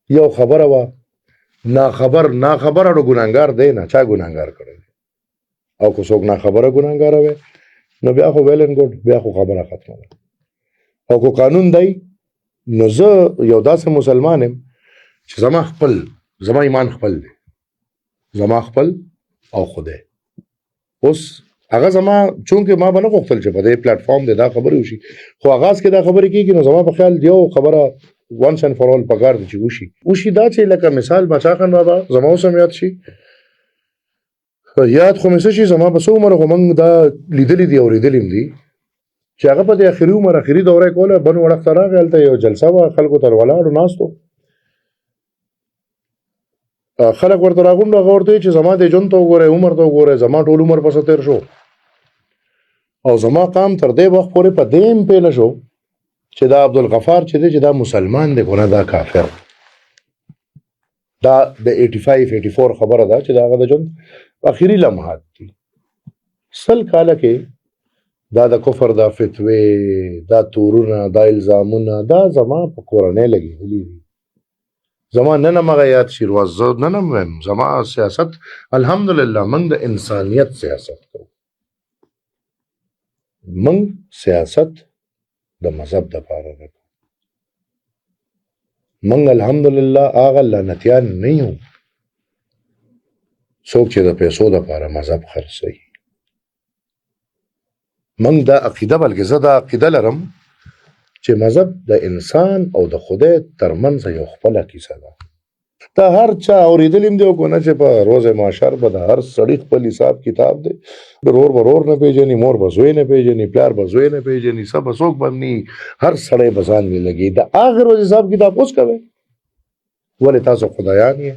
یو خبره وه ناخبره ګناهګار دی نه، چا ګناهګار کړی او که څوک ناخبره ګناهګاره وی نو بیا خو ویل اینډ ګوډ، بیا خو خبره ختمه ده. او که قانون دی نو زه یو داسې مسلمان یم چې زما ایمان خپل دی، زما خپل او خدای. اوس هغه زما چونکې ما به نه غوښتل چې په دې پلیټ فارم دی دا خبرې وشي، خو آغاز کې دا خبرې کېږي نو زما په خیال یو خبره once and for all پکار دی چې وشي دا چې لکه مثال بچا خان بابا زما اوس هم یاد شي، یاد خو مې څه شي زما په څو عمر خو موږ دا لیدلي دي اورېدلي هم دي چې هغه په دې اخري عمر اخري دوره یې کوله، بن وړښت ته راغی، هلته یو جلسه وه، خلکو ته ولاړو ناستو، خلک ورته راغونډو، هغه ورته وایي چې زما دې ژوند ته وګورئ، عمر ته وګورئ، زما ټول عمر پسې تېر شو او زما قام تر دې وخت پورې په دې هم پیله شو چې دا عبدالغفار چې دی چې دا مسلمان دی که نه دا کافر. دا د 85-84 خبره ده چې د هغه د ژوند اخري لمحات دي. 100 کاله کې دا د کفر دا فتوې، دا تورونه، دا الزامونه، دا زما په کورنۍ لګېدلي دي. زما نن هم هغه یاد شي روز زه نن هم وایم زما سیاست الحمدلله موږ د انسانیت سیاست کوو، موږ سیاست د مذهب دپاره نه کوو، موږ الحمدلله هغه لعنتیان نه یو څوک چې د پیسو دپاره مذهب خرڅوي. موږ دا عقیده بلکې زه دا عقیده لرم چې مذهب د انسان او د خدای ترمنځ یو خپله کیسه ده. دا هر چا اورېدلي هم دی او که نه چې په روز محشر به د هر سړي خپل حساب کتاب دی، ورور به ورور نه پېژني، مور به زوی نه پېژني، پلار به زوی نه پېژني، څه به څوک به نه، هر سړی به ځان وي لګي. د هغې ورځ حساب کتاب اوس کوئ، ولې تاسو خدایان یې؟